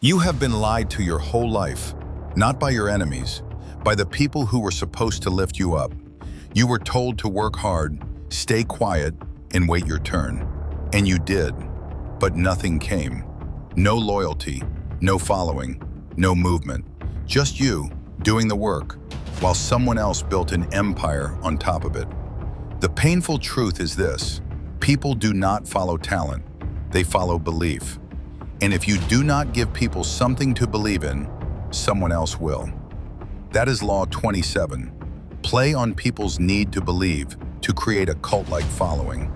You have been lied to your whole life, not by your enemies, by the people who were supposed to lift you up. You were told to work hard, stay quiet, and wait your turn. And you did, but nothing came. No loyalty, no following, no movement. Just you doing the work, while someone else built an empire on top of it. The painful truth is this: people do not follow talent, they follow belief. And if you do not give people something to believe in, someone else will. That is Law 27. Play on people's need to believe to create a cult-like following.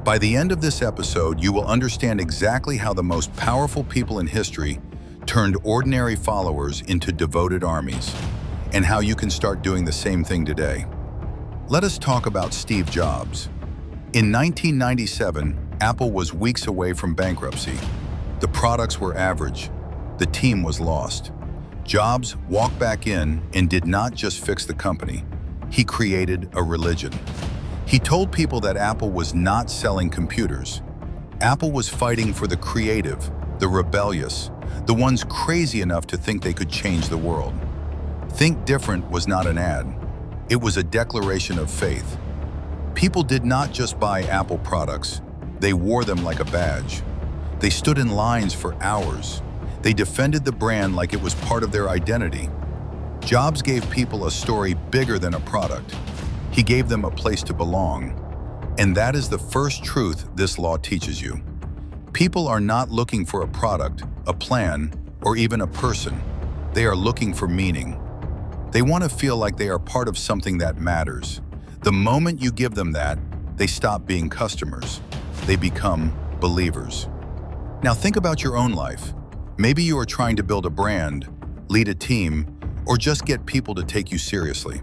By the end of this episode, you will understand exactly how the most powerful people in history turned ordinary followers into devoted armies, and how you can start doing the same thing today. Let us talk about Steve Jobs. In 1997, Apple was weeks away from bankruptcy. The products were average. The team was lost. Jobs walked back in and did not just fix the company. He created a religion. He told people that Apple was not selling computers. Apple was fighting for the creative, the rebellious, the ones crazy enough to think they could change the world. Think Different was not an ad. It was a declaration of faith. People did not just buy Apple products. They wore them like a badge. They stood in lines for hours. They defended the brand like it was part of their identity. Jobs gave people a story bigger than a product. He gave them a place to belong. And that is the first truth this law teaches you. People are not looking for a product, a plan, or even a person. They are looking for meaning. They want to feel like they are part of something that matters. The moment you give them that, they stop being customers. They become believers. Now think about your own life. Maybe you are trying to build a brand, lead a team, or just get people to take you seriously.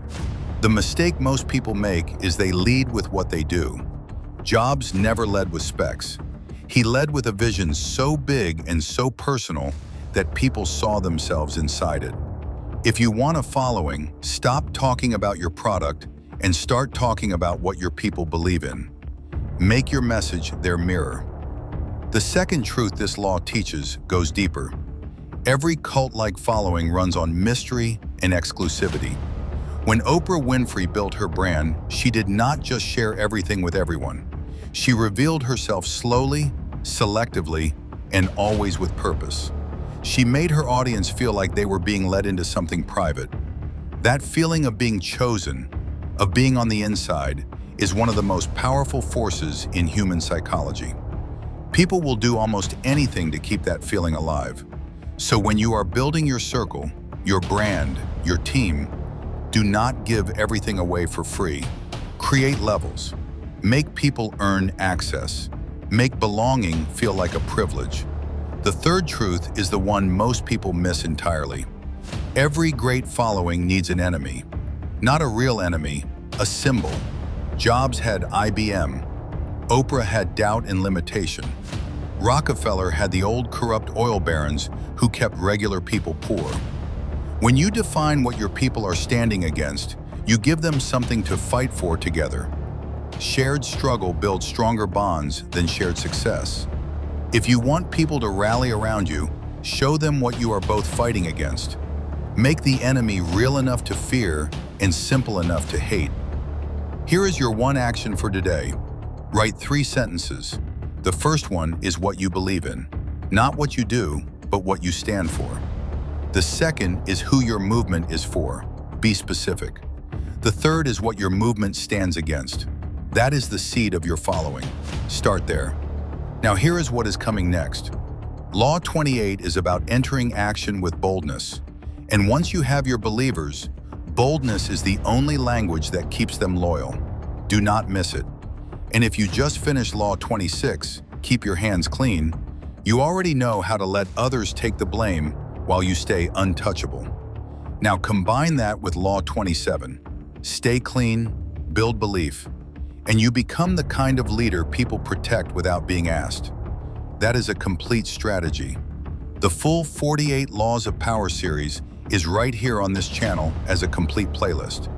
The mistake most people make is they lead with what they do. Jobs never led with specs. He led with a vision so big and so personal that people saw themselves inside it. If you want a following, stop talking about your product and start talking about what your people believe in. Make your message their mirror. The second truth this law teaches goes deeper. Every cult-like following runs on mystery and exclusivity. When Oprah Winfrey built her brand, she did not just share everything with everyone. She revealed herself slowly, selectively, and always with purpose. She made her audience feel like they were being led into something private. That feeling of being chosen, of being on the inside, is one of the most powerful forces in human psychology. People will do almost anything to keep that feeling alive. So when you are building your circle, your brand, your team, do not give everything away for free. Create levels. Make people earn access. Make belonging feel like a privilege. The third truth is the one most people miss entirely. Every great following needs an enemy. Not a real enemy, a symbol. Jobs had IBM. Oprah had doubt and limitation. Rockefeller had the old corrupt oil barons who kept regular people poor. When you define what your people are standing against, you give them something to fight for together. Shared struggle builds stronger bonds than shared success. If you want people to rally around you, show them what you are both fighting against. Make the enemy real enough to fear and simple enough to hate. Here is your one action for today. Write 3 sentences. The first one is what you believe in. Not what you do, but what you stand for. The second is who your movement is for. Be specific. The third is what your movement stands against. That is the seed of your following. Start there. Now here is what is coming next. Law 28 is about entering action with boldness. And once you have your believers, boldness is the only language that keeps them loyal. Do not miss it. And if you just finished Law 26, keep your hands clean, you already know how to let others take the blame while you stay untouchable. Now combine that with Law 27. Stay clean, build belief, and you become the kind of leader people protect without being asked. That is a complete strategy. The full 48 Laws of Power series is right here on this channel as a complete playlist.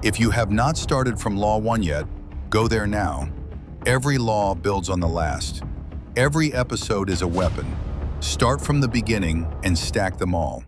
If you have not started from Law 1 yet, go there now. Every law builds on the last. Every episode is a weapon. Start from the beginning and stack them all.